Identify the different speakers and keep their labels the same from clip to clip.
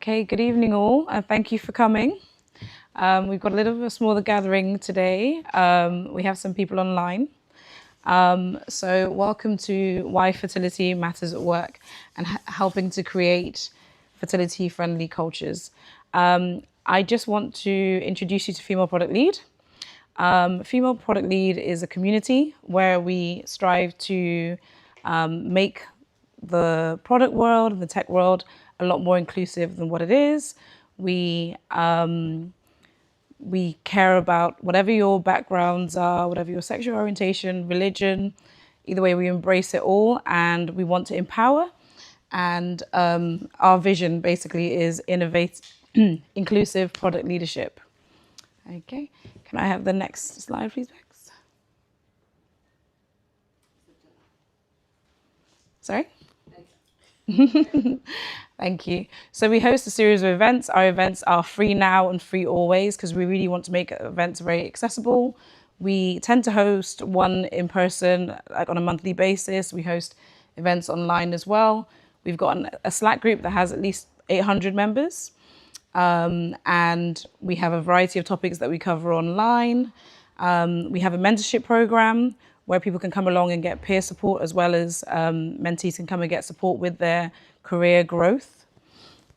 Speaker 1: Okay, good evening all, and thank you for coming. We've got a little bit of a smaller gathering today. We have some people online. So welcome to Why Fertility Matters at Work and helping to create fertility-friendly cultures. I just want to introduce you to Female Product Lead. Female Product Lead is a community where we strive to make the product world and the tech world a lot more inclusive than what it is. We care about whatever your backgrounds are, whatever your sexual orientation, religion, either way we embrace it all, and we want to empower. And our vision basically is innovate, inclusive product leadership. Okay, can I have the next slide, please, Bex? Sorry? Thank you. So we host a series of events. Our events are free now and free always because we really want to make events very accessible. We tend to host one in person, like on a monthly basis. We host events online as well. We've got a Slack group that has at least 800 members. And we have a variety of topics that we cover online. We have a mentorship program where people can come along and get peer support, as well as mentees can come and get support with their career growth.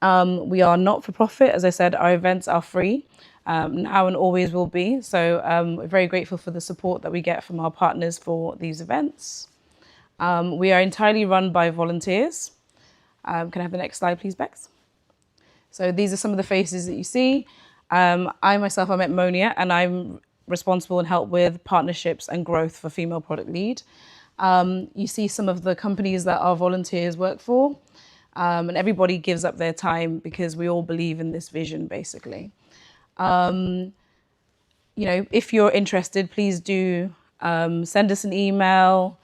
Speaker 1: We are not for profit. As I said, our events are free now and always will be. So we're very grateful for the support that we get from our partners for these events. We are entirely run by volunteers. Can I have the next slide, please, Bex? So these are some of the faces that you see. I myself, I'm at Monia, and I'm responsible and help with partnerships and growth for Female Product Lead. You see some of the companies that our volunteers work for, and everybody gives up their time because we all believe in this vision, basically. You know, if you're interested, please do send us an email.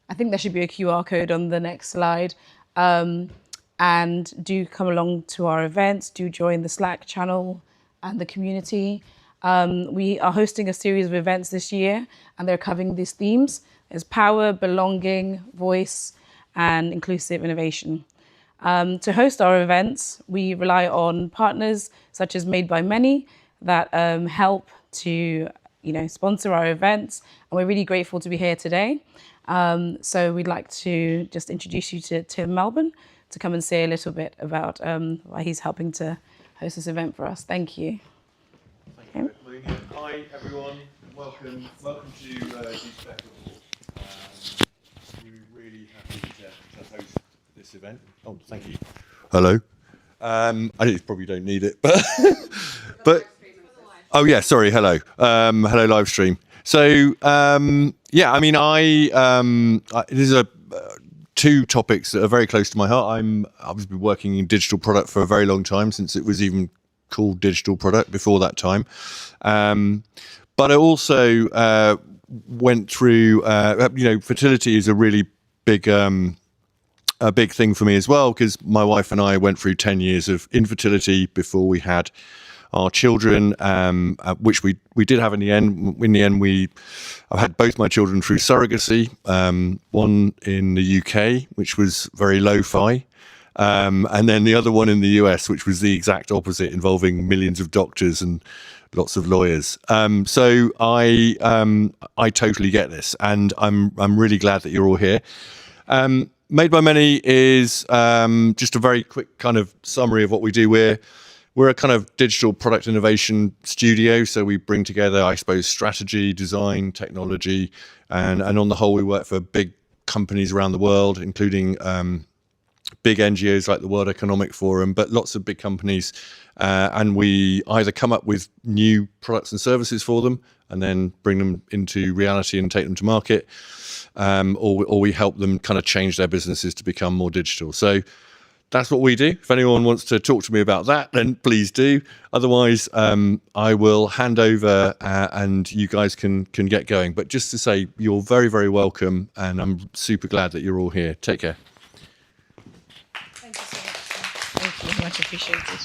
Speaker 1: I think there should be a QR code on the next slide. And do come along to our events, do join the Slack channel and the community. We are hosting a series of events this year, and they're covering these themes. There's power, belonging, voice, and inclusive innovation. To host our events, we rely on partners such as Made by Many that help to sponsor our events, and we're really grateful to be here today. So we'd like to just introduce you to Tim Melbourne to come and say a little bit about why he's helping to host this event for us. Thank you.
Speaker 2: Thank you, Melina. Hi, everyone. Welcome to G-Spec Report. We're really happy to host this event. Oh, thank you. Hello. I probably don't need it, but oh yeah, sorry. Hello. Hello, live stream. So yeah, I mean, these are two topics that are very close to my heart. I've been working in digital product for a very long time, since it was even called digital product before that time. But I also went through, fertility is a really big thing for me as well, because my wife and I went through 10 years of infertility before we had our children, which we did have in the end. In the end, I had both my children through surrogacy, one in the UK, which was very lo-fi, and then the other one in the US, which was the exact opposite, involving millions of doctors and lots of lawyers. So I totally get this, and I'm really glad that you're all here. Made by Many is just a very quick kind of summary of what we do. We're a kind of digital product innovation studio, so we bring together, I suppose, strategy, design, technology, and on the whole, we work for big companies around the world, including big NGOs like the World Economic Forum, but lots of big companies, and we either come up with new products and services for them and then bring them into reality and take them to market, or we help them kind of change their businesses to become more digital. So that's what we do. If anyone wants to talk to me about that, then please do. Otherwise, I will hand over and you guys can get going. But just to say, you're very, very welcome, and I'm super glad that you're all here. Take care.
Speaker 1: Thank you so much. Thank you, much appreciated.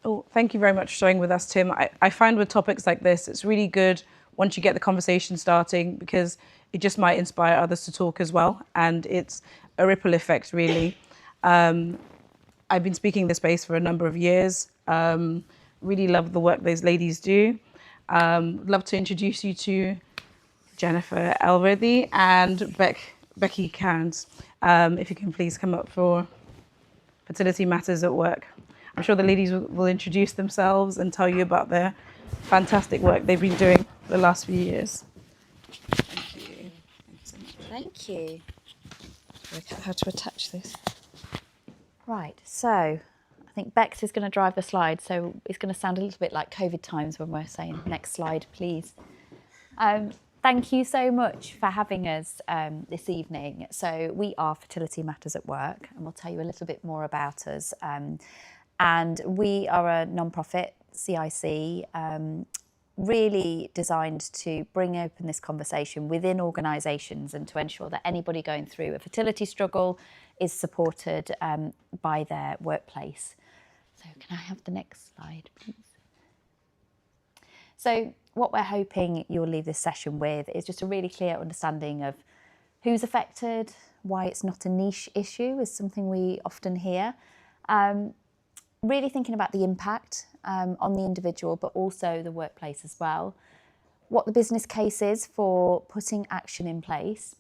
Speaker 1: Oh, thank you very much for showing with us, Tim. I find with topics like this, it's really good once you get the conversation starting, because it just might inspire others to talk as well. And it's a ripple effect, really. I've been speaking in this space for a number of years. Really love the work those ladies do. Love to introduce you to Jennifer Elworthy and Becky Cairns. If you can please come up for Fertility Matters at Work. I'm sure the ladies will introduce themselves and tell you about their fantastic work they've been doing for the last few years. Thank you. Thank you so much.
Speaker 3: Thank you. Work out how to attach this. Right, so I think Bex is going to drive the slide, so it's going to sound a little bit like COVID times when we're saying next slide, please. Thank you so much for having us this evening. So we are Fertility Matters at Work, and we'll tell you a little bit more about us. And we are a non-profit CIC, really designed to bring open this conversation within organisations and to ensure that anybody going through a fertility struggle is supported by their workplace. So can I have the next slide, please? So what we're hoping you'll leave this session with is just a really clear understanding of who's affected, why it's not a niche issue is something we often hear. Really thinking about the impact on the individual, but also the workplace as well. What the business case is for putting action in place,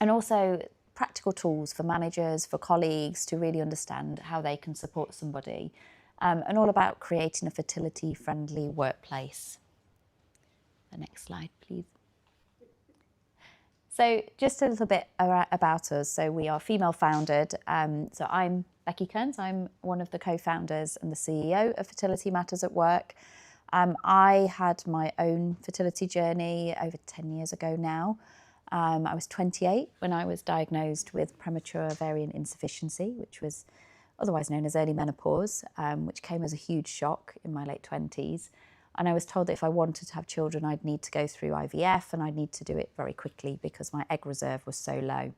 Speaker 3: and also practical tools for managers, for colleagues to really understand how they can support somebody, and all about creating a fertility-friendly workplace. The next slide, please. So just a little bit about us. So we are female founded. So I'm Becky Cairns. I'm one of the co-founders and the CEO of Fertility Matters at Work. I had my own fertility journey over 10 years ago now. I was 28 when I was diagnosed with premature ovarian insufficiency, which was otherwise known as early menopause, which came as a huge shock in my late 20s. And I was told that if I wanted to have children, I'd need to go through IVF and I'd need to do it very quickly because my egg reserve was so low.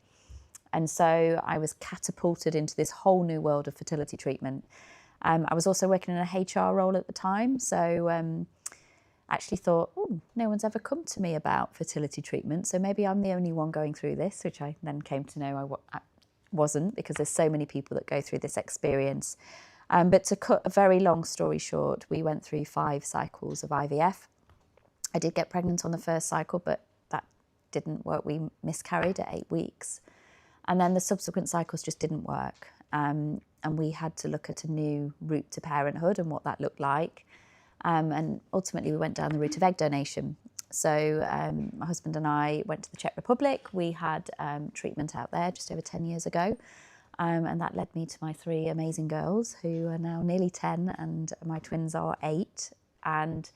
Speaker 3: And so I was catapulted into this whole new world of fertility treatment. I was also working in a HR role at the time. So actually thought, oh, no one's ever come to me about fertility treatment. So maybe I'm the only one going through this, which I then came to know I wasn't, because there's so many people that go through this experience. But to cut a very long story short, we went through 5 cycles of IVF. I did get pregnant on the first cycle, but that didn't work. We miscarried at 8 weeks. And then the subsequent cycles just didn't work. And we had to look at a new route to parenthood and what that looked like. And ultimately, we went down the route of egg donation. So my husband and I went to the Czech Republic. We had treatment out there just over 10 years ago. And that led me to my 3 amazing girls who are now nearly 10 and my twins are 8. And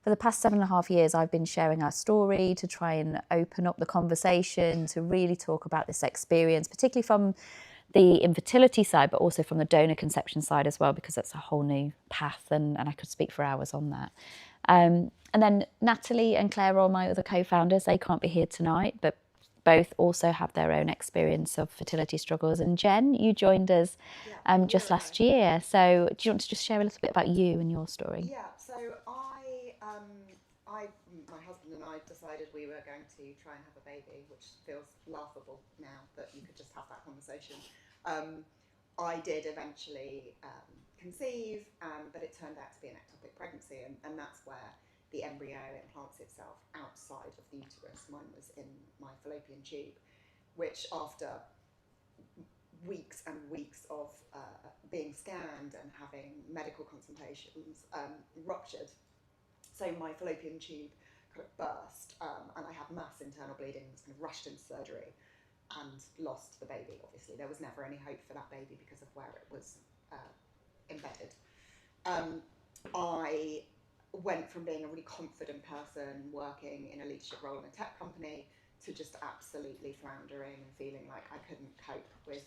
Speaker 3: for the past 7.5 years, I've been sharing our story to try and open up the conversation, to really talk about this experience, particularly from the infertility side, but also from the donor conception side as well, because that's a whole new path and I could speak for hours on that. And then Natalie and Claire are my other co-founders. They can't be here tonight, but both also have their own experience of fertility struggles. And Jen, you joined us just last year. So do you want to just share a little bit about you and your story?
Speaker 4: Yeah, so my husband and I decided we were going to try and have a baby, which feels laughable now that you could just have that conversation. I did eventually conceive, but it turned out to be an ectopic pregnancy, and that's where the embryo implants itself outside of the uterus. Mine was in my fallopian tube, which after weeks and weeks of being scanned and having medical consultations, ruptured. So my fallopian tube kind of burst, and I had mass internal bleeding, was kind of rushed into surgery and lost the baby. Obviously, there was never any hope for that baby because of where it was embedded. I went from being a really confident person working in a leadership role in a tech company to just absolutely floundering and feeling like I couldn't cope with.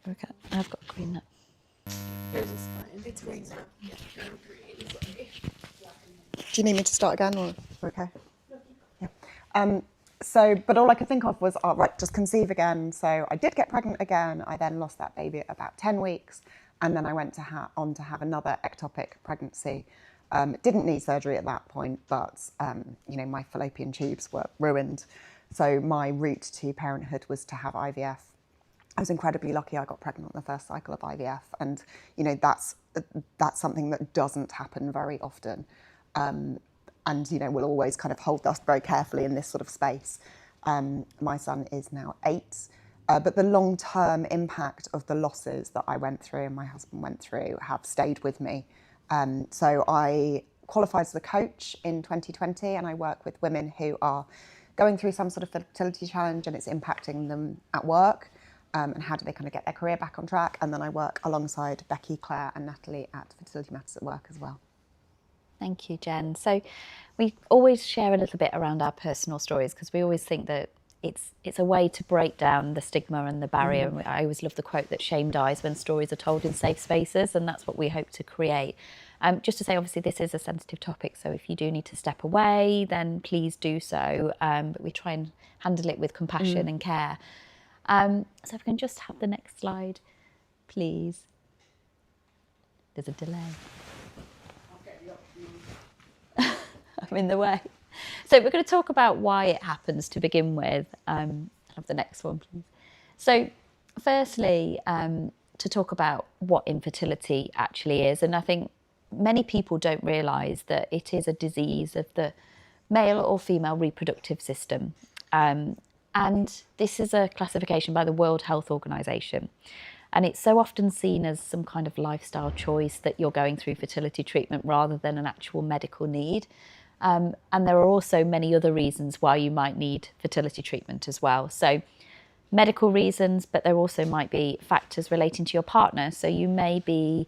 Speaker 3: Okay, I've got a green nut.
Speaker 4: It's green. Do you need me to start again, or okay? Yeah. But all I could think of was, oh, right, just conceive again. So I did get pregnant again. I then lost that baby at about 10 weeks. And then I went on to have another ectopic pregnancy. Didn't need surgery at that point, but, my fallopian tubes were ruined. So my route to parenthood was to have IVF. I was incredibly lucky. I got pregnant on the first cycle of IVF. And, that's something that doesn't happen very often. And we'll always kind of hold us very carefully in this sort of space. My son is now 8, but the long-term impact of the losses that I went through and my husband went through have stayed with me. So I qualified as a coach in 2020, and I work with women who are going through some sort of fertility challenge and it's impacting them at work. And how do they kind of get their career back on track? And then I work alongside Becky, Claire and Natalie at Fertility Matters at work as well.
Speaker 3: Thank you, Jen. So we always share a little bit around our personal stories because we always think that it's a way to break down the stigma and the barrier. And I always love the quote that shame dies when stories are told in safe spaces, and that's what we hope to create. Just to say, obviously, this is a sensitive topic, so if you do need to step away, then please do so. But we try and handle it with compassion and care. So if we can just have the next slide, please. There's a delay. I'm in the way. So we're going to talk about why it happens to begin with. Have the next one, please. So firstly, to talk about what infertility actually is. And I think many people don't realise that it is a disease of the male or female reproductive system. And this is a classification by the World Health Organization. And it's so often seen as some kind of lifestyle choice that you're going through fertility treatment rather than an actual medical need. And there are also many other reasons why you might need fertility treatment as well. So medical reasons, but there also might be factors relating to your partner. So you may be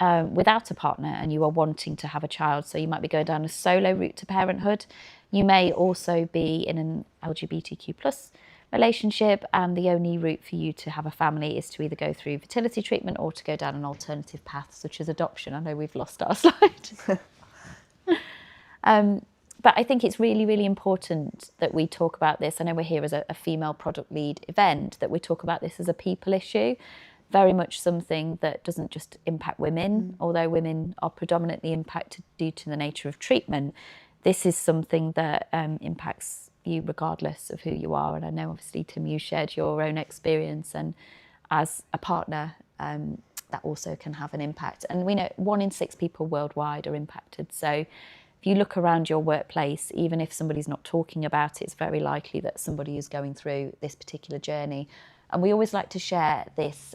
Speaker 3: without a partner and you are wanting to have a child. So you might be going down a solo route to parenthood. You may also be in an LGBTQ plus relationship, and the only route for you to have a family is to either go through fertility treatment or to go down an alternative path such as adoption. I know we've lost our slide. But I think it's really, really important that we talk about this. I know we're here as a female product lead event, that we talk about this as a people issue, very much something that doesn't just impact women, although women are predominantly impacted due to the nature of treatment. This is something that impacts you regardless of who you are. And I know obviously, Tim, you shared your own experience, and as a partner, that also can have an impact. And we know 1 in 6 people worldwide are impacted. So if you look around your workplace, even if somebody's not talking about it, it's very likely that somebody is going through this particular journey. And we always like to share this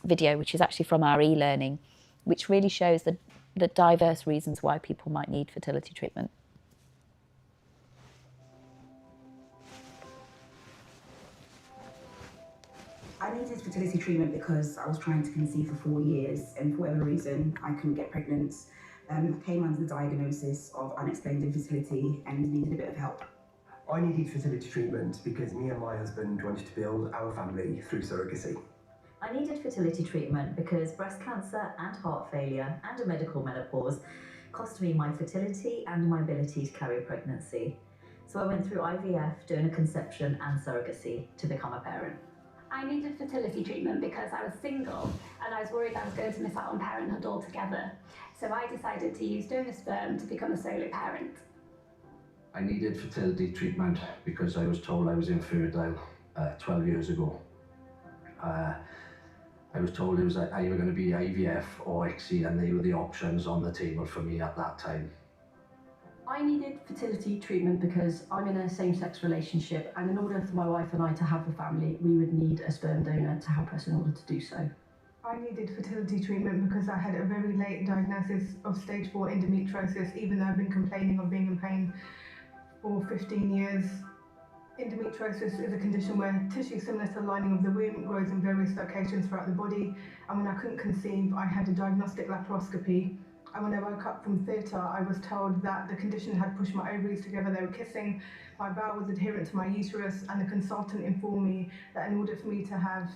Speaker 3: video, which is actually from our e-learning, which really shows the diverse reasons why people might need fertility treatment.
Speaker 5: I needed fertility treatment because I was trying to conceive for 4 years, and for whatever reason, I couldn't get pregnant. I came under the diagnosis of unexplained infertility and needed a bit of help.
Speaker 6: I needed fertility treatment because me and my husband wanted to build our family through surrogacy.
Speaker 7: I needed fertility treatment because breast cancer and heart failure and a medical menopause cost me my fertility and my ability to carry a pregnancy. So I went through IVF, donor conception and surrogacy to become a parent.
Speaker 8: I needed fertility treatment because I was single and I was worried I was going to miss out on parenthood altogether. So I decided to use donor sperm to become a solo parent.
Speaker 9: I needed fertility treatment because I was told I was infertile 12 years ago. I was told it was either going to be IVF or ICSI, and they were the options on the table for me at that time.
Speaker 10: I needed fertility treatment because I'm in a same-sex relationship, and in order for my wife and I to have a family, we would need a sperm donor to help us in order to do so.
Speaker 11: I needed fertility treatment because I had a very late diagnosis of stage 4 endometriosis, even though I've been complaining of being in pain for 15 years. Endometriosis is a condition where tissue similar to the lining of the womb grows in various locations throughout the body, and when I couldn't conceive, I had a diagnostic laparoscopy. And when I woke up from theatre, I was told that the condition had pushed my ovaries together, they were kissing, my bowel was adherent to my uterus, and the consultant informed me that in order for me to have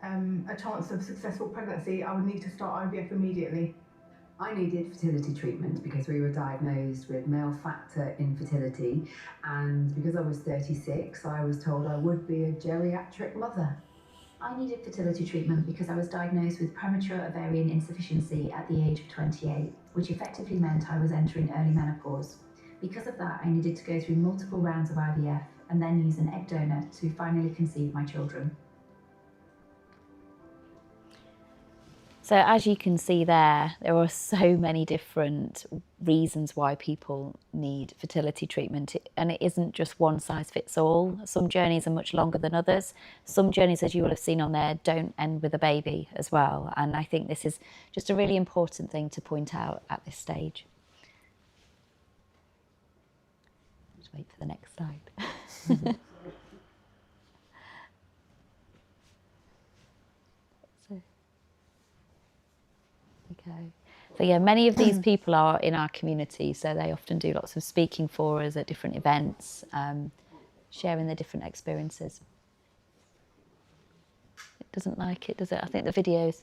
Speaker 11: a chance of successful pregnancy, I would need to start IVF immediately.
Speaker 7: I needed fertility treatment because we were diagnosed with male factor infertility, and because I was 36, I was told I would be a geriatric mother.
Speaker 8: I needed fertility treatment because I was diagnosed with premature ovarian insufficiency at the age of 28, which effectively meant I was entering early menopause. Because of that, I needed to go through multiple rounds of IVF and then use an egg donor to finally conceive my children.
Speaker 3: So as you can see there are so many different reasons why people need fertility treatment, and it isn't just one size fits all. Some journeys are much longer than others. Some journeys, as you will have seen on there, don't end with a baby as well. And I think this is just a really important thing to point out at this stage. Just wait for the next slide. Okay. So yeah, many of these people are in our community, so they often do lots of speaking for us at different events, sharing their different experiences. It doesn't like it, does it? I think the videos.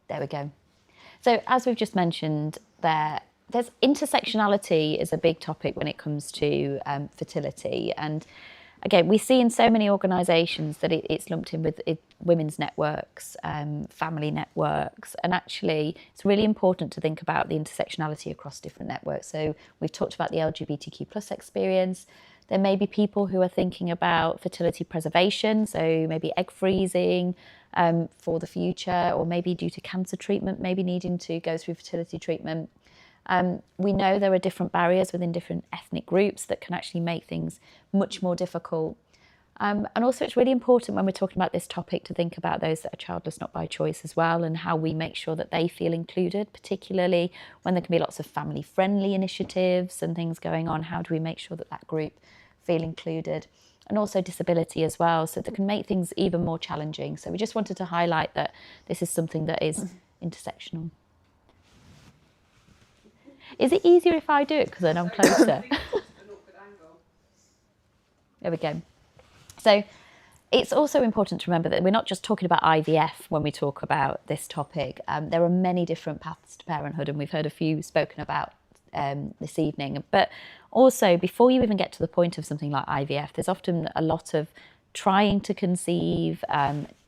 Speaker 3: There we go. So as we've just mentioned, there's intersectionality is a big topic when it comes to fertility, and again, we see in so many organisations that it's lumped in with women's networks, family networks, and actually it's really important to think about the intersectionality across different networks. So we've talked about the LGBTQ plus experience. There may be people who are thinking about fertility preservation, so maybe egg freezing for the future, or maybe due to cancer treatment, maybe needing to go through fertility treatment. We know there are different barriers within different ethnic groups that can actually make things much more difficult. And also it's really important when we're talking about this topic to think about those that are childless not by choice as well, and how we make sure that they feel included, particularly when there can be lots of family-friendly initiatives and things going on. How do we make sure that that group feel included? And also disability as well, so that can make things even more challenging. So we just wanted to highlight that this is something that is intersectional. Is it easier if I do it because then I'm closer? There we go. So it's also important to remember that we're not just talking about IVF when we talk about this topic. There are many different paths to parenthood, and we've heard a few spoken about this evening. But also, before you even get to the point of something like IVF, there's often a lot of trying to conceive,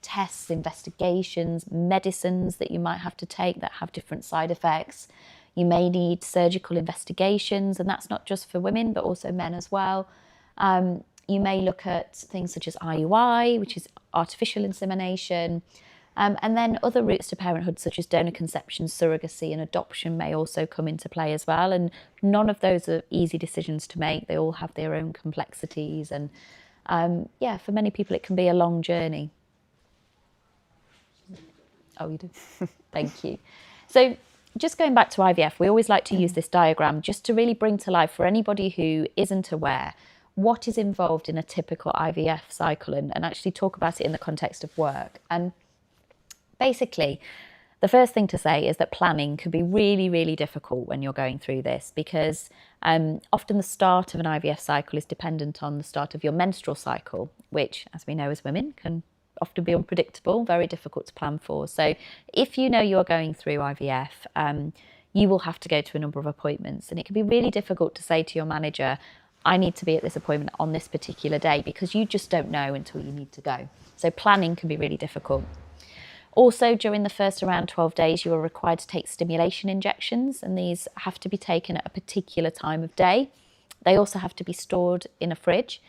Speaker 3: tests, investigations, medicines that you might have to take that have different side effects. You may need surgical investigations, and that's not just for women, but also men as well. You may look at things such as IUI, which is artificial insemination, and then other routes to parenthood, such as donor conception, surrogacy, and adoption may also come into play as well. And none of those are easy decisions to make. They all have their own complexities, and yeah, for many people it can be a long journey. Oh, you do? Thank you. So just going back to IVF, we always like to use this diagram just to really bring to life for anybody who isn't aware what is involved in a typical IVF cycle, and actually talk about it in the context of work. And basically, the first thing to say is that planning can be really, really difficult when you're going through this, because often the start of an IVF cycle is dependent on the start of your menstrual cycle, which, as we know as women, can often be unpredictable, very difficult to plan for. So if you know you're going through IVF, you will have to go to a number of appointments, and it can be really difficult to say to your manager, I need to be at this appointment on this particular day, because you just don't know until you need to go. So planning can be really difficult. Also, during the first around 12 days, you are required to take stimulation injections, and these have to be taken at a particular time of day. They also have to be stored in a fridge.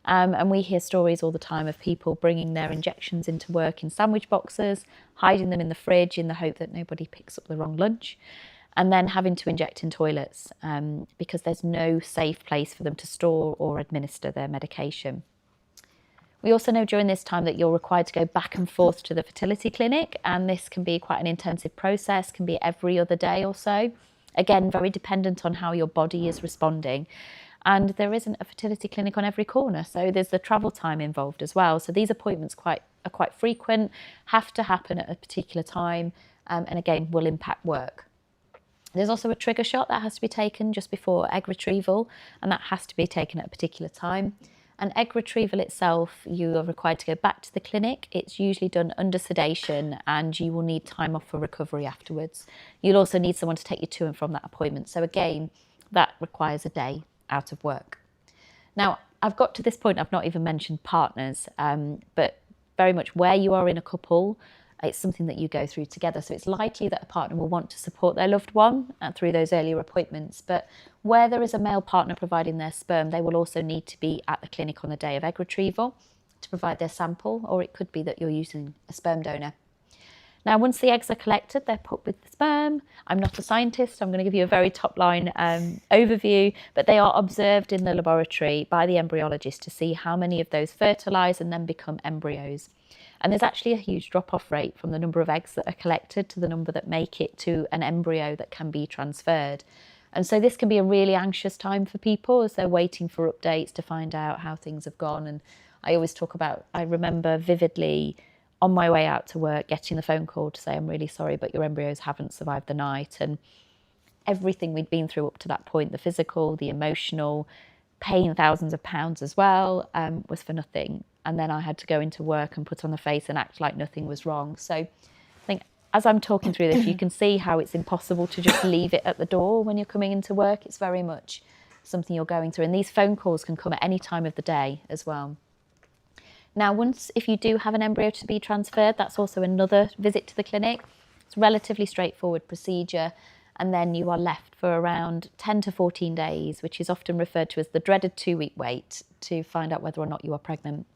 Speaker 3: And we hear stories all the time of people bringing their injections into work in sandwich boxes, hiding them in the fridge in the hope that nobody picks up the wrong lunch, and then having to inject in toilets because there's no safe place for them to store or administer their medication. We also know during this time that you're required to go back and forth to the fertility clinic, and this can be quite an intensive process, can be every other day or so. Again, very dependent on how your body is responding. And there isn't a fertility clinic on every corner, so there's the travel time involved as well. So these appointments are quite frequent, have to happen at a particular time, and again, will impact work. There's also a trigger shot that has to be taken just before egg retrieval, and that has to be taken at a particular time. An egg retrieval itself, you are required to go back to the clinic. It's usually done under sedation and you will need time off for recovery afterwards. You'll also need someone to take you to and from that appointment. So again, that requires a day out of work. Now, I've got to this point, I've not even mentioned partners, but very much where you are in a couple, it's something that you go through together. So it's likely that a partner will want to support their loved one through those earlier appointments. But where there is a male partner providing their sperm, they will also need to be at the clinic on the day of egg retrieval to provide their sample, or it could be that you're using a sperm donor. Now, once the eggs are collected, they're put with the sperm. I'm not a scientist, so I'm going to give you a very top line overview, but they are observed in the laboratory by the embryologist to see how many of those fertilise and then become embryos. And there's actually a huge drop-off rate from the number of eggs that are collected to the number that make it to an embryo that can be transferred. And so this can be a really anxious time for people as they're waiting for updates to find out how things have gone. And I always talk about, I remember vividly on my way out to work, getting the phone call to say, I'm really sorry, but your embryos haven't survived the night. And everything we'd been through up to that point, the physical, the emotional, paying thousands of pounds as well, was for nothing. And then I had to go into work and put on the face and act like nothing was wrong. So I think as I'm talking through this, you can see how it's impossible to just leave it at the door when you're coming into work. It's very much something you're going through. And these phone calls can come at any time of the day as well. Now, if you do have an embryo to be transferred, that's also another visit to the clinic. It's a relatively straightforward procedure. And then you are left for around 10 to 14 days, which is often referred to as the dreaded 2-week wait to find out whether or not you are pregnant.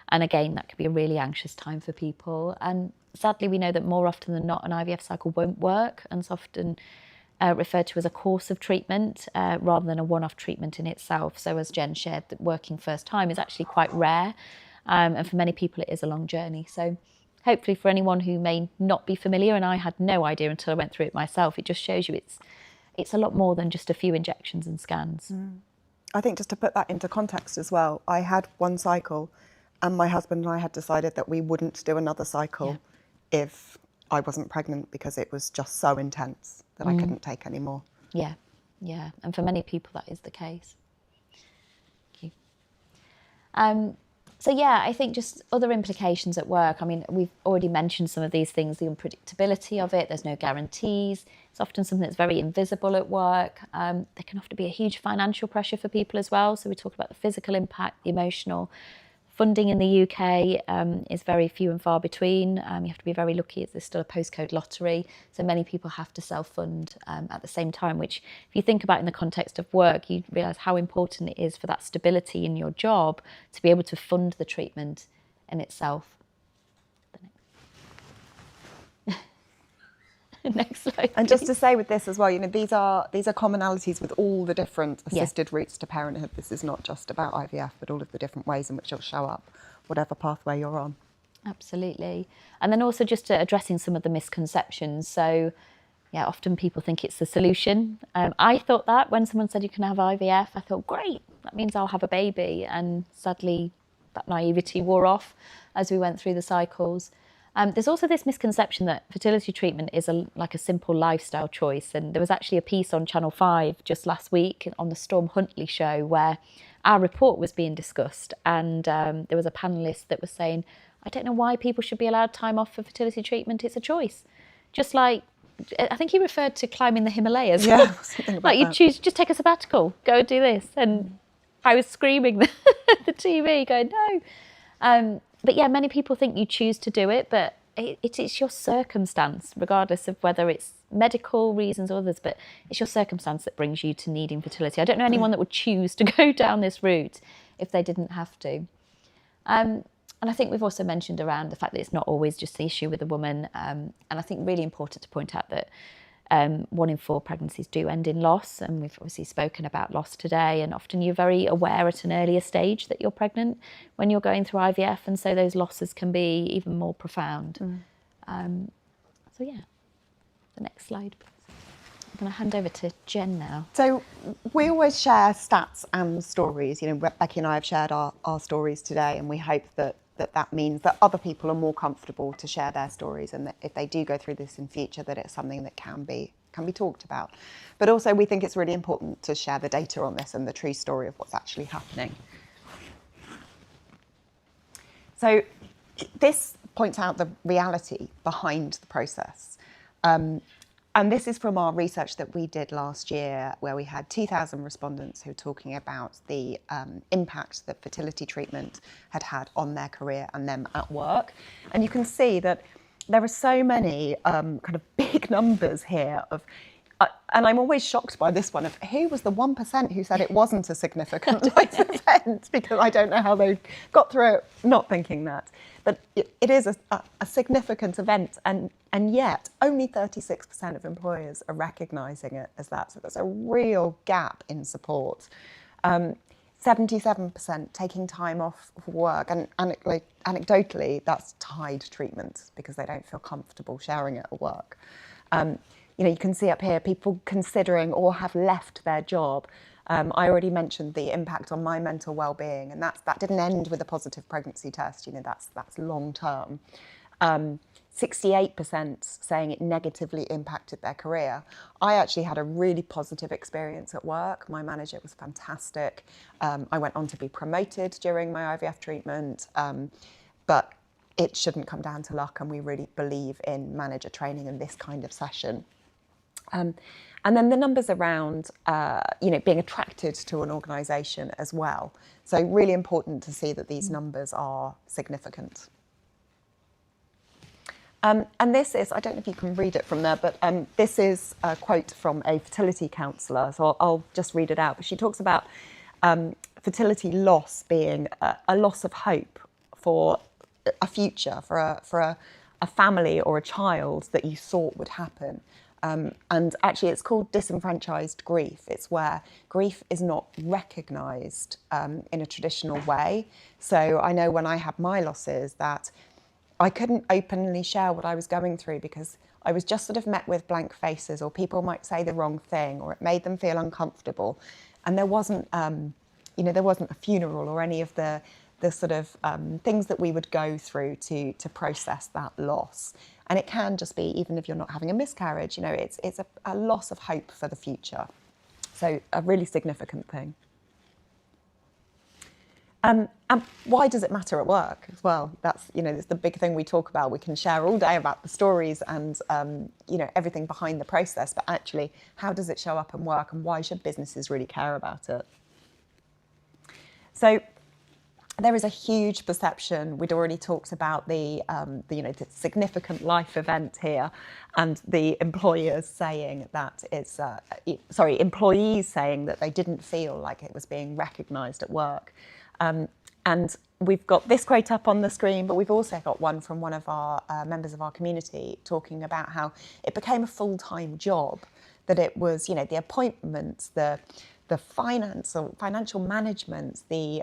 Speaker 3: And again, that could be a really anxious time for people. And sadly, we know that more often than not, an IVF cycle won't work, and it's often referred to as a course of treatment rather than a one-off treatment in itself. So as Jen shared, that working first time is actually quite rare. And for many people, it is a long journey. So hopefully for anyone who may not be familiar, and I had no idea until I went through it myself, it just shows you it's a lot more than just a few injections and scans.
Speaker 12: I think just to put that into context as well, I had one cycle and my husband and I had decided that we wouldn't do another cycle if I wasn't pregnant, because it was just so intense that I couldn't take anymore.
Speaker 3: Yeah. And for many people, that is the case. Thank you. So yeah, I think just other implications at work. I mean, we've already mentioned some of these things, the unpredictability of it. There's no guarantees. It's often something that's very invisible at work. There can often be a huge financial pressure for people as well. So we talk about the physical impact, the emotional. Funding in the UK is very few and far between. You have to be very lucky as there's still a postcode lottery. So many people have to self-fund at the same time, which if you think about in the context of work, you realise how important it is for that stability in your job to be able to fund the treatment in itself. Next slide.
Speaker 12: And just to say with this as well, you know, these are commonalities with all the different assisted routes to parenthood. This is not just about IVF, but all of the different ways in which it'll show up, whatever pathway you're on. Absolutely. And then also just addressing some of the misconceptions. So yeah, often people think it's the solution. I thought that when someone said you can have IVF, I thought, great, that means I'll have a baby. And sadly, that naivety wore off as we went through the cycles. There's also this misconception that fertility treatment is like a simple lifestyle choice. And there was actually a piece on Channel 5 just last week on the Storm Huntley show where our report was being discussed. And there was a panellist that was saying, I don't know why people should be allowed time off for fertility treatment. It's a choice. Just like, I think he referred to climbing the Himalayas. Yeah,
Speaker 3: like you choose, just take a sabbatical, go do this. And I was screaming at the TV going, no. But yeah, many people think you choose to do it, but it's your circumstance, regardless of whether it's medical reasons or others, but it's your circumstance that brings you to needing fertility. I don't know anyone that would choose to go down this route if they didn't have to. And I think we've also mentioned around the fact that it's not always just the issue with the woman. And I think really important to point out that 1 in 4 pregnancies do end in loss, and we've obviously spoken about loss today, and often you're very aware at an earlier stage that you're pregnant when you're going through IVF, and so those losses can be even more profound. So yeah, the next slide please. I'm going to hand over to Jen now.
Speaker 12: So we always share stats and stories. You know, Becky and I have shared our stories today, and we hope that means that other people are more comfortable to share their stories, and that if they do go through this in future, that it's something that can be talked about. But also we think it's really important to share the data on this and the true story of what's actually happening. So this points out the reality behind the process. And this is from our research that we did last year, where we had 2,000 respondents who were talking about the impact that fertility treatment had had on their career and them at work. And you can see that there are so many kind of big numbers here of, and I'm always shocked by this one, of who was the 1% who said it wasn't a significant life event, because I don't know how they got through it not thinking that. But it is a significant event, and yet only 36% of employers are recognising it as that. So there's a real gap in support. 77% taking time off of work, and anecdotally that's tied treatment because they don't feel comfortable sharing it at work. You can see up here people considering or have left their job. I already mentioned the impact on my mental well-being, and that didn't end with a positive pregnancy test. That's long term. 68% saying it negatively impacted their career. I actually had a really positive experience at work. My manager was fantastic. I went on to be promoted during my IVF treatment, but it shouldn't come down to luck, and we really believe in manager training in this kind of session. And then the numbers around, being attracted to an organisation as well. So really important to see that these numbers are significant. And this is, I don't know if you can read it from there, but this is a quote from a fertility counsellor, so I'll just read it out. But she talks about fertility loss being a loss of hope for a future, for a family or a child that you thought would happen. And actually it's called disenfranchised grief. It's where grief is not recognised in a traditional way. So I know when I had my losses that I couldn't openly share what I was going through because I was just sort of met with blank faces, or people might say the wrong thing, or it made them feel uncomfortable. And there wasn't, there wasn't a funeral or any of the sort of things that we would go through to process that loss. And it can just be, even if you're not having a miscarriage, it's a loss of hope for the future. So a really significant thing. And why does it matter at work as well? That's, it's the big thing we talk about. We can share all day about the stories and, everything behind the process, but actually, how does it show up in work, and why should businesses really care about it? So there is a huge perception. We'd already talked about the significant life event here, and the employers saying that employees saying that they didn't feel like it was being recognised at work. And we've got this quote up on the screen, but we've also got one from one of our members of our community talking about how it became a full-time job, that it was, the appointments, the financial management, the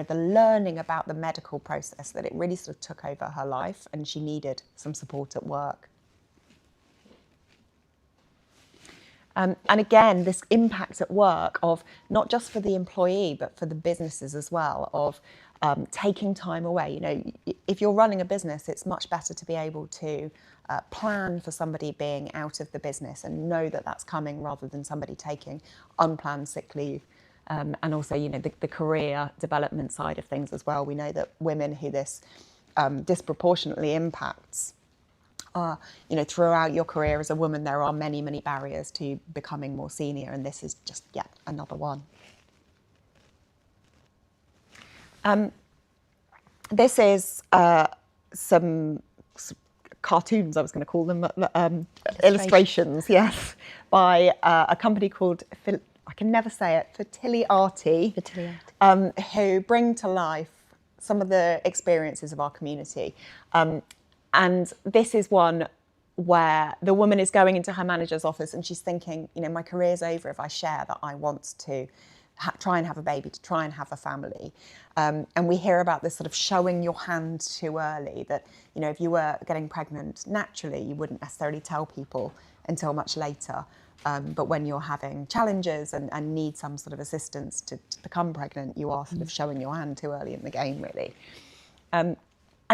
Speaker 12: learning about the medical process, that it really sort of took over her life, and she needed some support at work. And again, this impact at work of not just for the employee, but for the businesses as well, of taking time away. If you're running a business, it's much better to be able to plan for somebody being out of the business and know that that's coming, rather than somebody taking unplanned sick leave. And also, the career development side of things as well. We know that women who this disproportionately impacts, throughout your career as a woman, there are many, many barriers to becoming more senior, and this is just yet another one. This is some cartoons, I was going to call them, illustrations, yes, by a company called, I can never say it, Fertility, who bring to life some of the experiences of our community. And this is one where the woman is going into her manager's office and she's thinking, my career's over if I share that I want to try and have a baby, to try and have a family. And we hear about this sort of showing your hand too early, that, if you were getting pregnant, naturally you wouldn't necessarily tell people until much later. But when you're having challenges and need some sort of assistance to become pregnant, you are sort of showing your hand too early in the game, really. And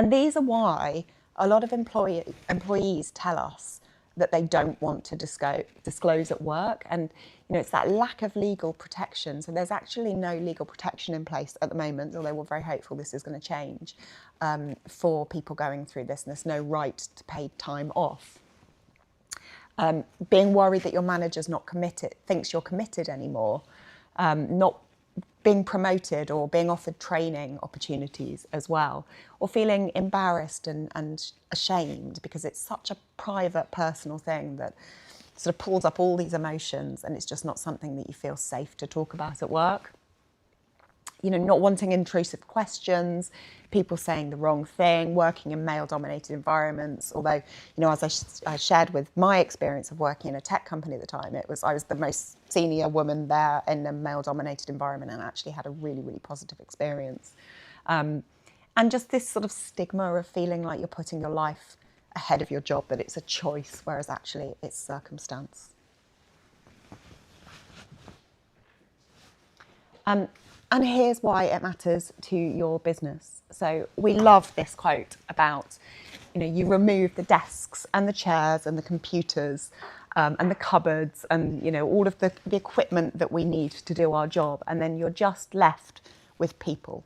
Speaker 12: these are why a lot of employees tell us that they don't want to disclose at work. And it's that lack of legal protection. So there's actually no legal protection in place at the moment, although we're very hopeful this is going to change, for people going through this, and there's no right to paid time off. Being worried that your manager's not committed, thinks you're committed anymore, not being promoted or being offered training opportunities as well, or feeling embarrassed and ashamed because it's such a private, personal thing that sort of pulls up all these emotions, and it's just not something that you feel safe to talk about at work. Not wanting intrusive questions, people saying the wrong thing, working in male-dominated environments. Although, as I shared with my experience of working in a tech company at the time, I was the most senior woman there in a male-dominated environment, and actually had a really, really positive experience. And just this sort of stigma of feeling like you're putting your life ahead of your job, that it's a choice, whereas actually it's circumstance. And here's why it matters to your business. So we love this quote about, you remove the desks and the chairs and the computers and the cupboards and, all of the equipment that we need to do our job. And then you're just left with people.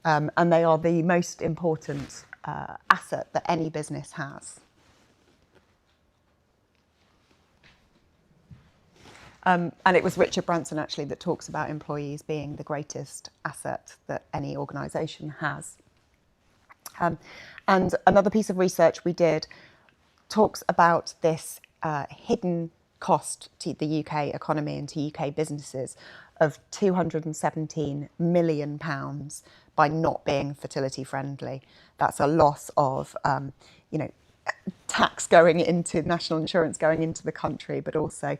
Speaker 12: And they are the most important asset that any business has. And it was Richard Branson, actually, that talks about employees being the greatest asset that any organisation has. And another piece of research we did talks about this hidden cost to the UK economy and to UK businesses of £217 million by not being fertility friendly. That's a loss of, tax going into national insurance going into the country, but also,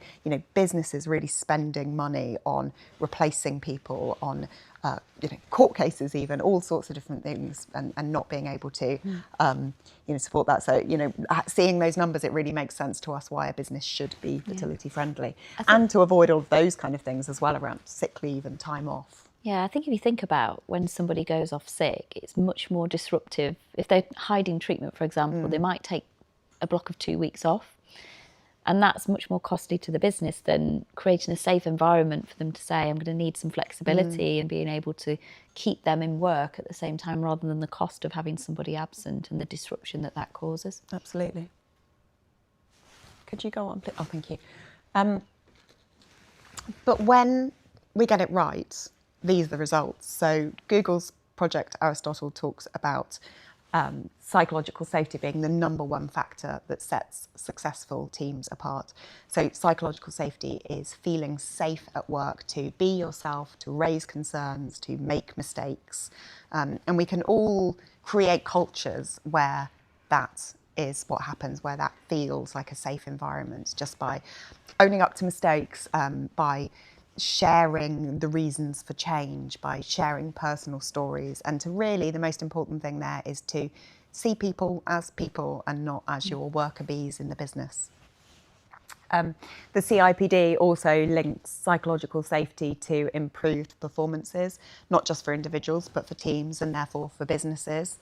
Speaker 12: businesses really spending money on replacing people, on, court cases even, all sorts of different things, and not being able to, support that. So, seeing those numbers, it really makes sense to us why a business should be fertility friendly, and to avoid all of those kind of things as well around sick leave and time off.
Speaker 3: Yeah, I think if you think about when somebody goes off sick, it's much more disruptive. If they're hiding treatment, for example, they might take a block of 2 weeks off. And that's much more costly to the business than creating a safe environment for them to say, I'm going to need some flexibility and being able to keep them in work at the same time, rather than the cost of having somebody absent and the disruption that causes.
Speaker 12: Absolutely. Could you go on? Oh, thank you. But when we get it right, these are the results. So Google's Project Aristotle talks about psychological safety being the number one factor that sets successful teams apart. So psychological safety is feeling safe at work to be yourself, to raise concerns, to make mistakes. And we can all create cultures where that is what happens, where that feels like a safe environment, just by owning up to mistakes, by sharing the reasons for change, by sharing personal stories, and to really, the most important thing there is to see people and not as your worker bees in the business. The CIPD also links psychological safety to improved performances, not just for individuals, but for teams and therefore for businesses.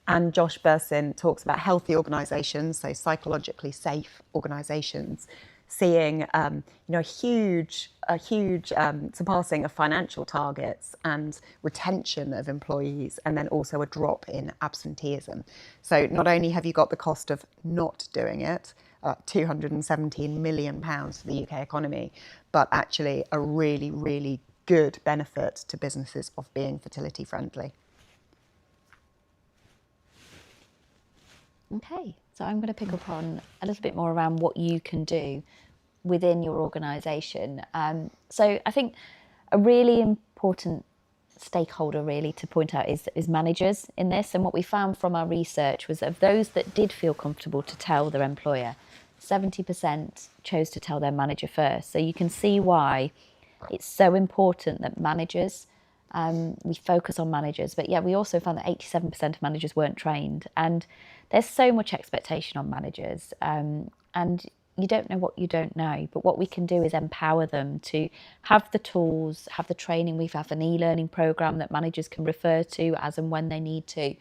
Speaker 12: And Josh Bersin talks about healthy organisations, so psychologically safe organisations, seeing a huge surpassing of financial targets and retention of employees, and then also a drop in absenteeism. So not only have you got the cost of not doing it, £217 million for the UK economy, but actually a really, really good benefit to businesses of being fertility friendly.
Speaker 3: Okay, so I'm going to pick up on a little bit more around what you can do within your organisation. So I think a really important stakeholder really to point out is managers in this. And what we found from our research was that of those that did feel comfortable to tell their employer, 70% chose to tell their manager first. So you can see why it's so important that managers, we focus on managers. But yeah, we also found that 87% of managers weren't trained. And there's so much expectation on managers. And you don't know what you don't know, but what we can do is empower them to have the tools, have the training. We have an e-learning program that managers can refer to as and when they need to,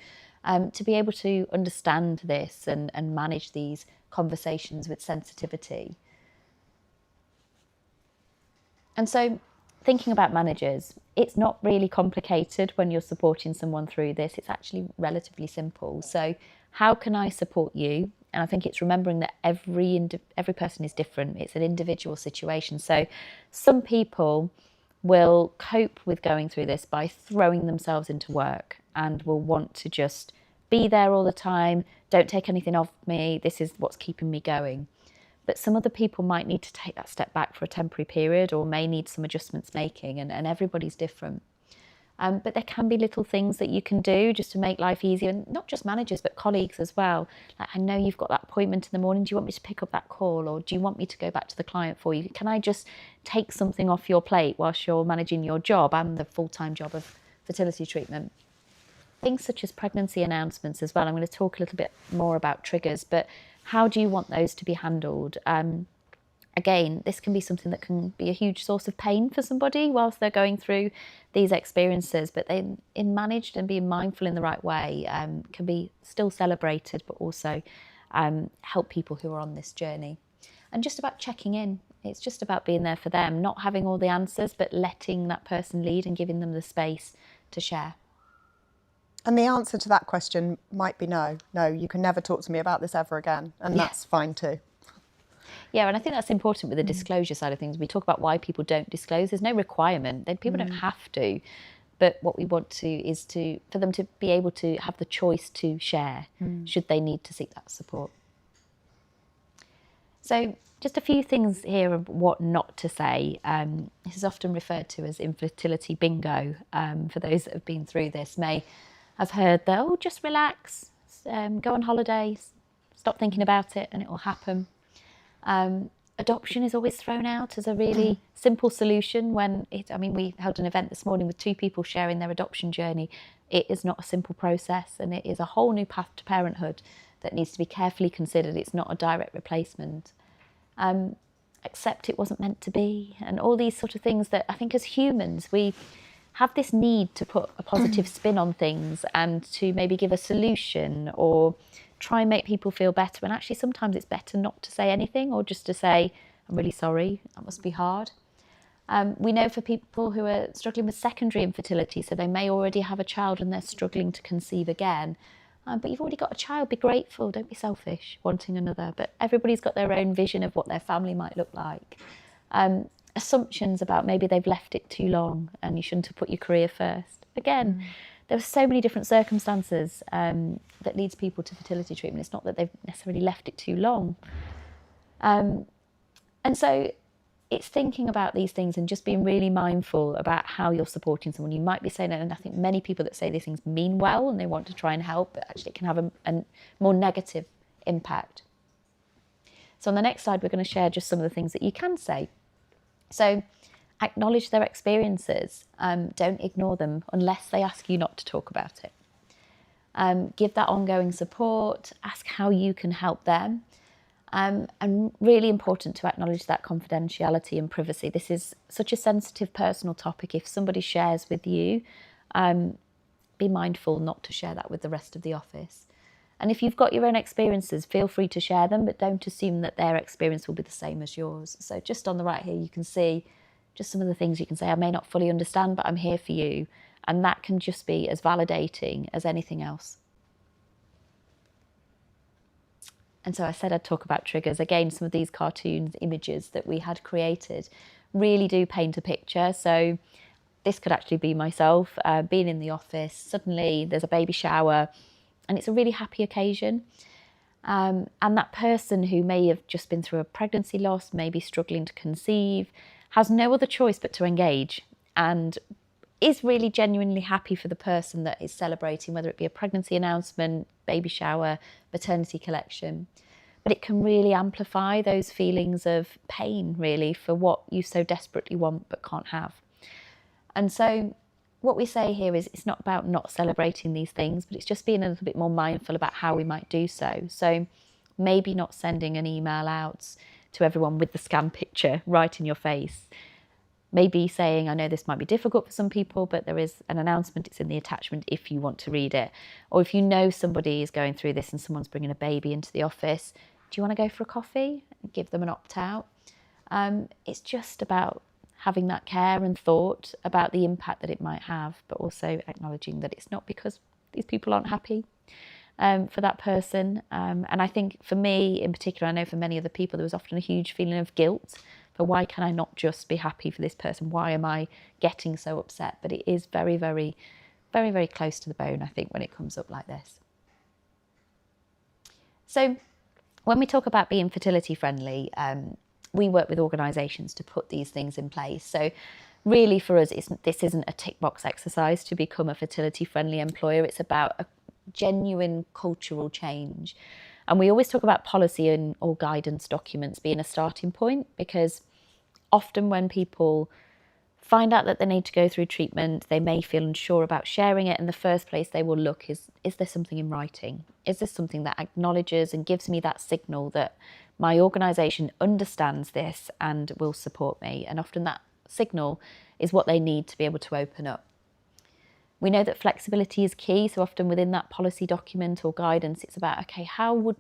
Speaker 3: to be able to understand this and manage these conversations with sensitivity. And so thinking about managers, it's not really complicated when you're supporting someone through this. It's actually relatively simple. So how can I support you? And I think it's remembering that every person is different. It's an individual situation. So some people will cope with going through this by throwing themselves into work and will want to just be there all the time. Don't take anything off me. This is what's keeping me going. But some other people might need to take that step back for a temporary period or may need some adjustments making, and everybody's different. But there can be little things that you can do just to make life easier, and not just managers, but colleagues as well. Like, I know you've got that appointment in the morning. Do you want me to pick up that call, or do you want me to go back to the client for you? Can I just take something off your plate whilst you're managing your job and the full-time job of fertility treatment? Things such as pregnancy announcements as well. I'm going to talk a little bit more about triggers, but how do you want those to be handled? Again, this can be something that can be a huge source of pain for somebody whilst they're going through these experiences, but then in managed and being mindful in the right way can be still celebrated, but also help people who are on this journey. And just about checking in. It's just about being there for them, not having all the answers, but letting that person lead and giving them the space to share.
Speaker 12: And the answer to that question might be no. No, you can never talk to me about this ever again. And that's fine too.
Speaker 3: Yeah, and I think that's important with the disclosure side of things. We talk about why people don't disclose. There's no requirement. People don't have to. But what we want to is for them to be able to have the choice to share should they need to seek that support. So just a few things here of what not to say. This is often referred to as infertility bingo. For those that have been through this may have heard that, oh, just relax, go on holidays, stop thinking about it and it will happen. Adoption is always thrown out as a really simple solution when we held an event this morning with 2 people sharing their adoption journey. It is not a simple process and it is a whole new path to parenthood that needs to be carefully considered. It's not a direct replacement. Accept it wasn't meant to be, and all these sort of things that I think as humans we have this need to put a positive spin on things and to maybe give a solution or try and make people feel better. And actually sometimes it's better not to say anything or just to say, I'm really sorry, that must be hard. We know for people who are struggling with secondary infertility, so they may already have a child and they're struggling to conceive again. But you've already got a child, be grateful, don't be selfish, wanting another. But everybody's got their own vision of what their family might look like. Assumptions about maybe they've left it too long and you shouldn't have put your career first. Again, there are so many different circumstances that leads people to fertility treatment. It's not that they've necessarily left it too long. And so it's thinking about these things and just being really mindful about how you're supporting someone. You might be saying, and I think many people that say these things mean well and they want to try and help, but actually it can have a more negative impact. So on the next slide, we're going to share just some of the things that you can say. So acknowledge their experiences. Don't ignore them unless they ask you not to talk about it. Give that ongoing support. Ask how you can help them. And really important to acknowledge that confidentiality and privacy. This is such a sensitive personal topic. If somebody shares with you, be mindful not to share that with the rest of the office. And if you've got your own experiences, feel free to share them, but don't assume that their experience will be the same as yours. So just on the right here, you can see just some of the things you can say. I may not fully understand, but I'm here for you. And that can just be as validating as anything else. And so I said I'd talk about triggers. Again, some of these cartoons, images that we had created really do paint a picture. So this could actually be myself being in the office. Suddenly there's a baby shower and it's a really happy occasion. And that person who may have just been through a pregnancy loss, maybe struggling to conceive, has no other choice but to engage and is really genuinely happy for the person that is celebrating, whether it be a pregnancy announcement, baby shower, maternity collection. But it can really amplify those feelings of pain, really, for what you so desperately want but can't have. And so what we say here is it's not about not celebrating these things, but it's just being a little bit more mindful about how we might do so. So maybe not sending an email out to everyone with the scan picture right in your face. maybe saying, I know this might be difficult for some people, but there is an announcement, it's in the attachment if you want to read it. Or if you know somebody is going through this and someone's bringing a baby into the office, do you want to go for a coffee? Give them an opt-out. It's just about having that care and thought about the impact that it might have, but also acknowledging that it's not because these people aren't happy for that person. And I think for me in particular, I know for many other people, there was often a huge feeling of guilt for why can I not just be happy for this person? Why am I getting so upset? But it is very, very, very, very close to the bone, I think, when it comes up like this. So when we talk about being fertility friendly, we work with organisations to put these things in place. So really for us, this isn't a tick box exercise to become a fertility friendly employer. It's about a genuine cultural change. And we always talk about policy or guidance documents being a starting point, because often when people find out that they need to go through treatment, they may feel unsure about sharing it. In the first place, they will look, is there something in writing? Is there something that acknowledges and gives me that signal that my organisation understands this and will support me? And often that signal is what they need to be able to open up. We know that flexibility is key. So often within that policy document or guidance, it's about, okay, how would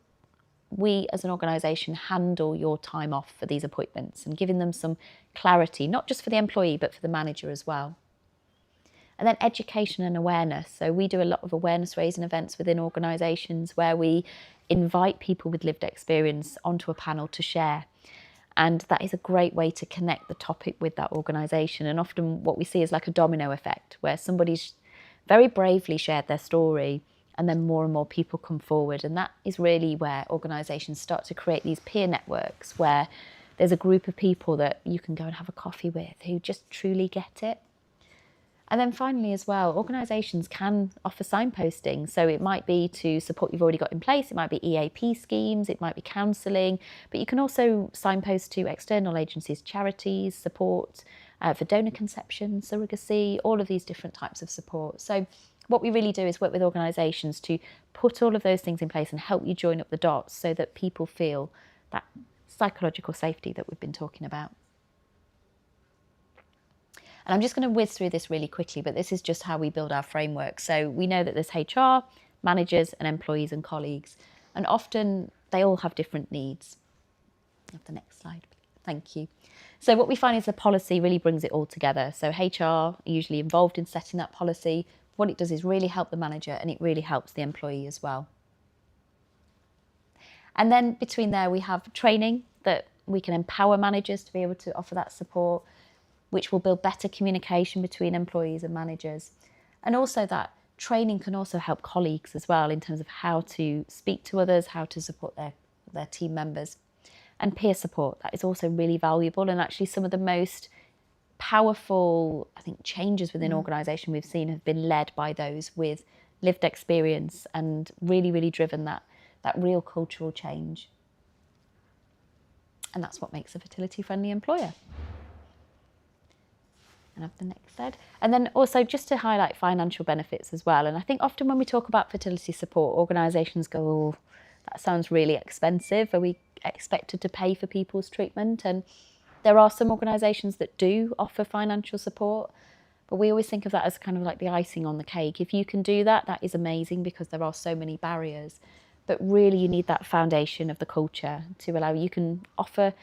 Speaker 3: we as an organisation handle your time off for these appointments, and giving them some clarity, not just for the employee, but for the manager as well. And then education and awareness. So we do a lot of awareness raising events within organisations where we invite people with lived experience onto a panel to share. And that is a great way to connect the topic with that organisation. And often what we see is like a domino effect, where somebody's very bravely shared their story and then more and more people come forward. And that is really where organisations start to create these peer networks, where there's a group of people that you can go and have a coffee with who just truly get it. And then finally as well, organisations can offer signposting. So it might be to support you've already got in place, it might be EAP schemes, it might be counselling, but you can also signpost to external agencies, charities, support for donor conception, surrogacy, all of these different types of support. So what we really do is work with organisations to put all of those things in place and help you join up the dots so that people feel that psychological safety that we've been talking about. And I'm just going to whiz through this really quickly, but this is just how we build our framework. So we know that there's HR, managers and employees and colleagues, and often they all have different needs. Have the next slide. Thank you. So what we find is the policy really brings it all together. So HR are usually involved in setting that policy. What it does is really help the manager, and it really helps the employee as well. And then between there, we have training that we can empower managers to be able to offer that support, which will build better communication between employees and managers. And also that training can also help colleagues as well in terms of how to speak to others, how to support their team members. And peer support, that is also really valuable, and actually some of the most powerful, I think, changes within organisation we've seen have been led by those with lived experience and really, really driven that real cultural change. And that's what makes a fertility-friendly employer. And have the next slide. And then also just to highlight financial benefits as well. And I think often when we talk about fertility support, organisations go, oh, that sounds really expensive. Are we expected to pay for people's treatment? And there are some organisations that do offer financial support, but we always think of that as kind of like the icing on the cake. If you can do that, that is amazing, because there are so many barriers. But really you need that foundation of the culture to allow you can offer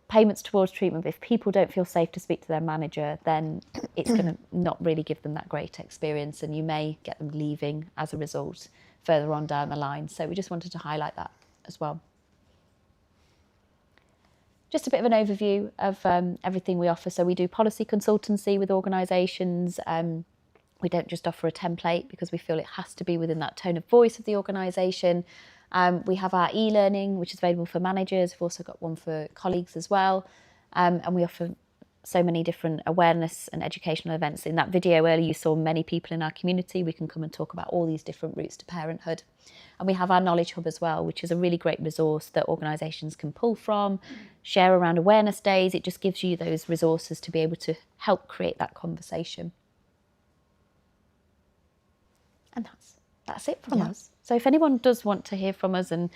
Speaker 3: payments towards treatment, but if people don't feel safe to speak to their manager, then it's going to not really give them that great experience, and you may get them leaving as a result further on down the line. So we just wanted to highlight that as well. Just a bit of an overview of everything we offer. So we do policy consultancy with organisations. We don't just offer a template because we feel it has to be within that tone of voice of the organisation. We have our e-learning, which is available for managers. We've also got one for colleagues as well. And we offer so many different awareness and educational events. In that video earlier, you saw many people in our community. We can come and talk about all these different routes to parenthood. And we have our Knowledge Hub as well, which is a really great resource that organisations can pull from, share around awareness days. It just gives you those resources to be able to help create that conversation. And that's it from us. So if anyone does want to hear from us and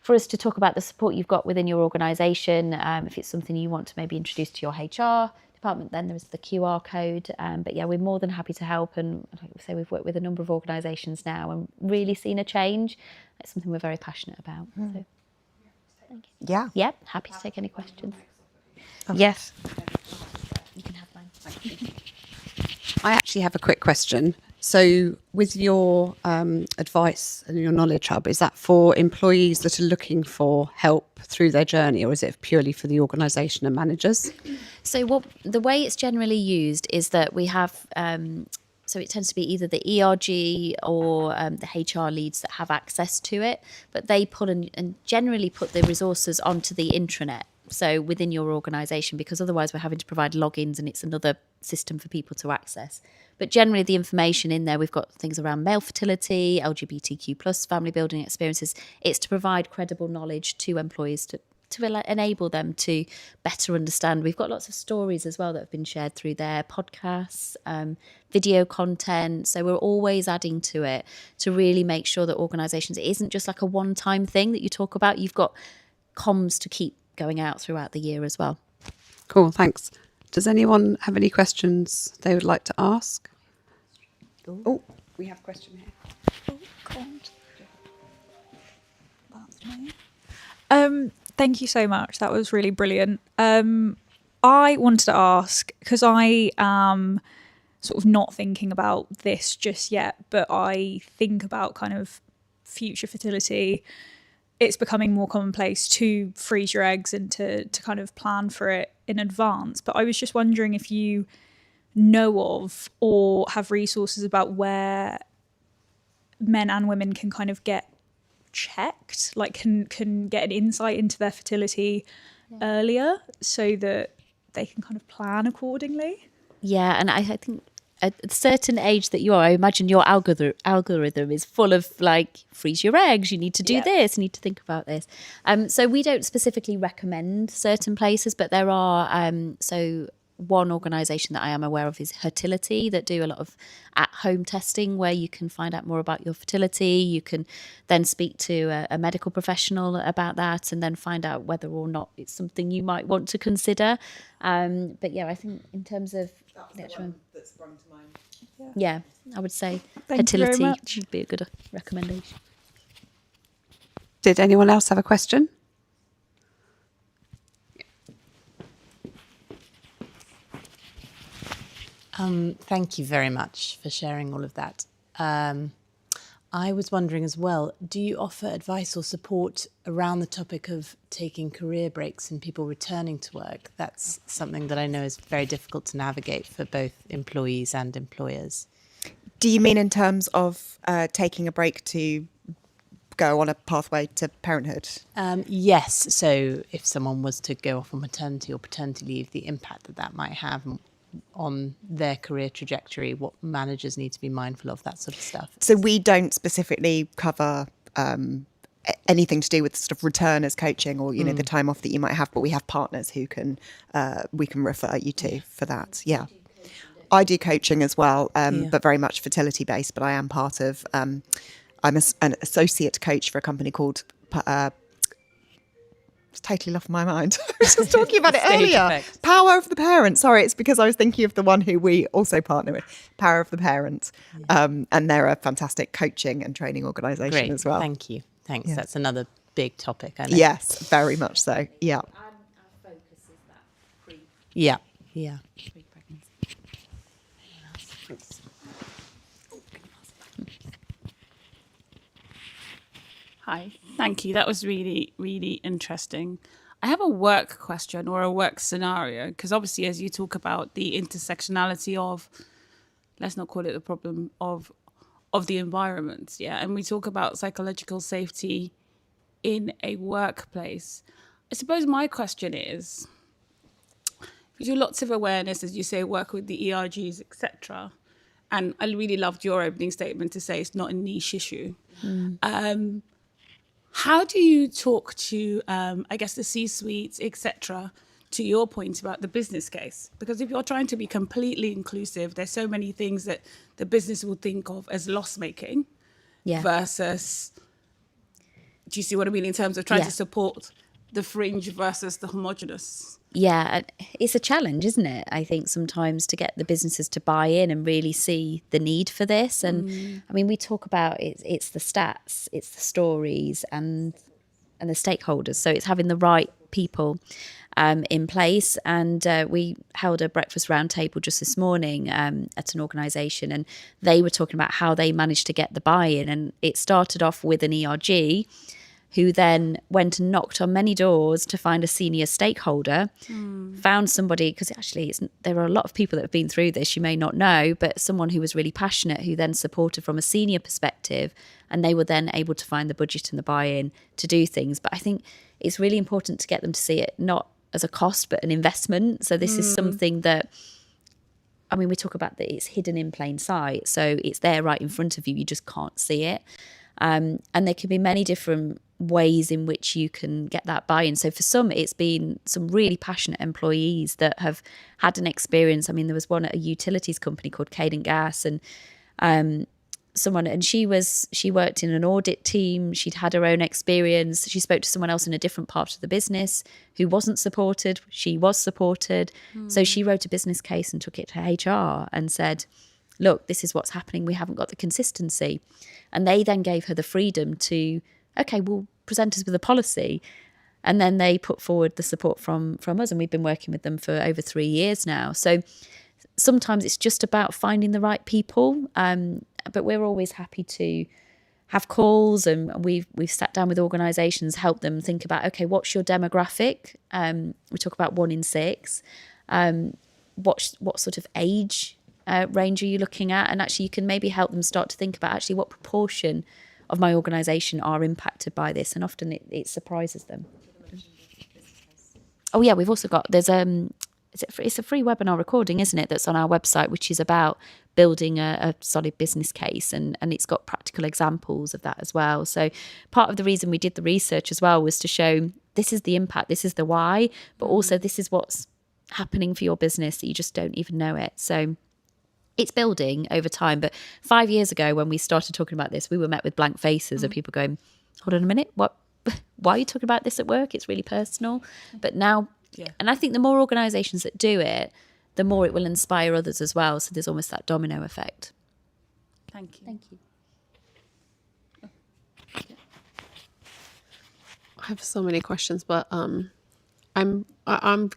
Speaker 3: for us to talk about the support you've got within your organisation, if it's something you want to maybe introduce to your HR department, then there's the QR code. But yeah, we're more than happy to help. And like I say, we've worked with a number of organisations now and really seen a change. It's something we're very passionate about. So, thank you.
Speaker 12: Yeah.
Speaker 3: Yep, happy to take any questions.
Speaker 12: Oh.
Speaker 3: Yes. You can have mine.
Speaker 13: I actually have a quick question. So with your advice and your knowledge hub, is that for employees that are looking for help through their journey, or is it purely for the organisation and managers?
Speaker 3: So the way it's generally used is that we have, so it tends to be either the ERG or the HR leads that have access to it, but they put and generally put the resources onto the intranet. So within your organisation, because otherwise we're having to provide logins and it's another system for people to access. But generally the information in there, we've got things around male fertility, LGBTQ plus family building experiences. It's to provide credible knowledge to employees to enable them to better understand. We've got lots of stories as well that have been shared through their podcasts, video content. So we're always adding to it to really make sure that organisations, it isn't just like a one-time thing that you talk about. You've got comms to keep going out throughout the year as well.
Speaker 13: Cool, thanks. Does anyone have any questions they would like to ask? Oh, we have a question here.
Speaker 14: Thank you so much. That was really brilliant. I wanted to ask, because I am sort of not thinking about this just yet, but I think about kind of future fertility. It's becoming more commonplace to freeze your eggs and to kind of plan for it in advance. But I was just wondering if you know of or have resources about where men and women can kind of get checked, like can get an insight into their fertility earlier so that they can kind of plan accordingly.
Speaker 3: Yeah, and I think at a certain age that you are, I imagine your algorithm is full of like, freeze your eggs, you need to do this, you need to think about this. So we don't specifically recommend certain places, but there are, so one organisation that I am aware of is Fertility, that do a lot of at-home testing where you can find out more about your fertility. You can then speak to a medical professional about that and then find out whether or not it's something you might want to consider. But yeah, I think in terms of the actual one
Speaker 4: that sprung to mind.
Speaker 3: Yeah, I would say
Speaker 14: Thank you very
Speaker 3: fertility
Speaker 14: much.
Speaker 3: should be a good recommendation.
Speaker 13: Did anyone else have a question?
Speaker 15: Thank you very much for sharing all of that. I was wondering as well, do you offer advice or support around the topic of taking career breaks and people returning to work? That's something that I know is very difficult to navigate for both employees and employers.
Speaker 12: Do you mean in terms of taking a break to go on a pathway to parenthood?
Speaker 15: Yes. So if someone was to go off on maternity or paternity leave, the impact that that might have on their career trajectory, what managers need to be mindful of, that sort of stuff.
Speaker 12: So we don't specifically cover anything to do with sort of returners coaching or, you know, the time off that you might have, but we have partners who can, we can refer you to for that. Yeah. I do coaching as well, but very much fertility based, but I am part of, I'm an associate coach for a company called, it's totally lost my mind. I was just talking about it earlier.
Speaker 15: Effect.
Speaker 12: Power of the Parent. Sorry, it's because I was thinking of the one who we also partner with, Power of the Parent. And they're a fantastic coaching and training organisation as well.
Speaker 15: Thank you. Thanks.
Speaker 12: Yeah.
Speaker 15: That's another big topic, I know.
Speaker 12: Yes, very much so. Yeah.
Speaker 3: Our focus is that pre.
Speaker 15: Yeah. Yeah.
Speaker 3: Pre-pregnancy.
Speaker 16: Hi, thank you. That was really, really interesting. I have a work question or a work scenario, because obviously as you talk about the intersectionality of, let's not call it the problem of the environment, and we talk about psychological safety in a workplace. I suppose my question is, you do lots of awareness, as you say, work with the ERGs, etc. And I really loved your opening statement to say it's not a niche issue. How do you talk to, I guess, the C-suites, etc., to your point about the business case? Because if you're trying to be completely inclusive, there's so many things that the business will think of as loss-making versus, do you see what I mean, in terms of trying to support the fringe versus the homogenous?
Speaker 3: Yeah, it's a challenge, isn't it? I think sometimes to get the businesses to buy in and really see the need for this. And I mean, we talk about it's the stats, it's the stories, and the stakeholders. So it's having the right people in place. And we held a breakfast roundtable just this morning at an organisation, and they were talking about how they managed to get the buy-in. And it started off with an ERG who then went and knocked on many doors to find a senior stakeholder, found somebody, because actually there are a lot of people that have been through this, you may not know, but someone who was really passionate, who then supported from a senior perspective, and they were then able to find the budget and the buy-in to do things. But I think it's really important to get them to see it not as a cost, but an investment. So this is something that, I mean, we talk about that it's hidden in plain sight. So it's there right in front of you, you just can't see it. And there can be many different ways in which you can get that buy-in. So for some, it's been some really passionate employees that have had an experience. I mean, there was one at a utilities company called Cadent Gas, and she worked in an audit team. She'd had her own experience. She spoke to someone else in a different part of the business who wasn't supported. She was supported. So she wrote a business case and took it to HR and said, look, this is what's happening. We haven't got the consistency. And they then gave her the freedom to, okay, well, present us with a policy. And then they put forward the support from us. And we've been working with them for over 3 years now. So sometimes it's just about finding the right people. But we're always happy to have calls, and we've sat down with organisations, helped them think about, okay, what's your demographic? We talk about 1 in 6. What sort of age range are you looking at? And actually you can maybe help them start to think about actually what proportion of my organisation are impacted by this, and often it surprises them. Oh yeah, we've also got, it's a free webinar recording, isn't it, that's on our website, which is about building a solid business case, and it's got practical examples of that as well. So part of the reason we did the research as well was to show this is the impact, this is the why, but also this is what's happening for your business that you just don't even know it. So it's building over time. But 5 years ago, when we started talking about this, we were met with blank faces of people going, hold on a minute, why are you talking about this at work? It's really personal. But now, and I think the more organisations that do it, the more it will inspire others as well. So there's almost that domino effect.
Speaker 16: Thank you.
Speaker 3: Thank you.
Speaker 17: I have so many questions, but I'm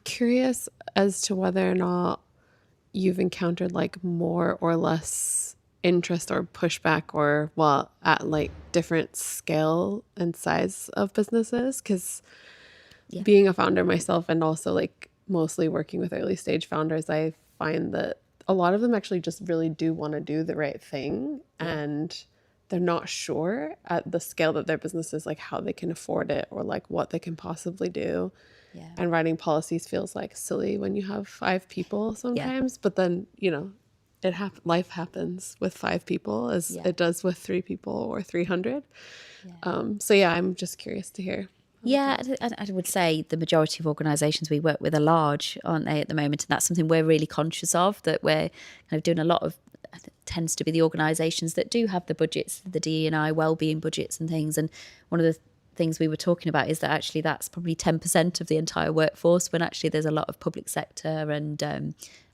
Speaker 17: curious as to whether or not you've encountered like more or less interest or pushback, or at like different scale and size of businesses, because being a founder myself and also like mostly working with early stage founders, I find that a lot of them actually just really do want to do the right thing, and they're not sure at the scale that their business is, like how they can afford it or like what they can possibly do. And writing policies feels like silly when you have 5 people sometimes, but then, life happens with 5 people as it does with 3 people or 300. I'm just curious to hear.
Speaker 3: Yeah, I would say the majority of organisations we work with are large, aren't they, at the moment? And that's something we're really conscious of, that we're kind of doing a lot of, tends to be the organisations that do have the budgets, the DE&I wellbeing budgets and things. And one of the things we were talking about is that actually that's probably 10% of the entire workforce, when actually there's a lot of public sector and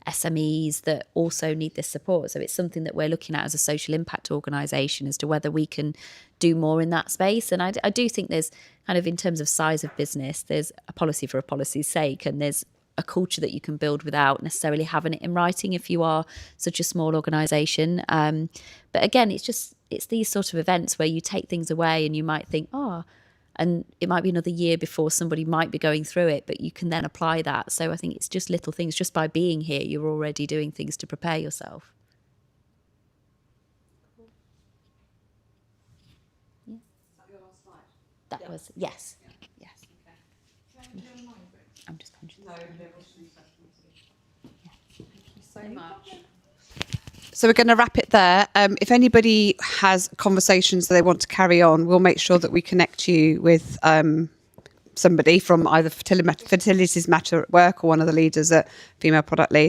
Speaker 3: SMEs that also need this support. So it's something that we're looking at as a social impact organisation as to whether we can do more in that space. And I do think there's kind of, in terms of size of business, there's a policy for a policy's sake, and there's a culture that you can build without necessarily having it in writing if you are such a small organisation. But again, it's these sort of events where you take things away and you might think, and it might be another year before somebody might be going through it, but you can then apply that. So I think it's just little things. Just by being here, you're already doing things to prepare yourself. Yeah. Is that your last slide? That was, yes. Yes. Okay. I'm just conscious. No, there was 3 questions. Thank you so much.
Speaker 13: So we're going to wrap it there. If anybody has conversations that they want to carry on, we'll make sure that we connect you with somebody from either Fertilities Matter at work or one of the leaders at Female Product Lead.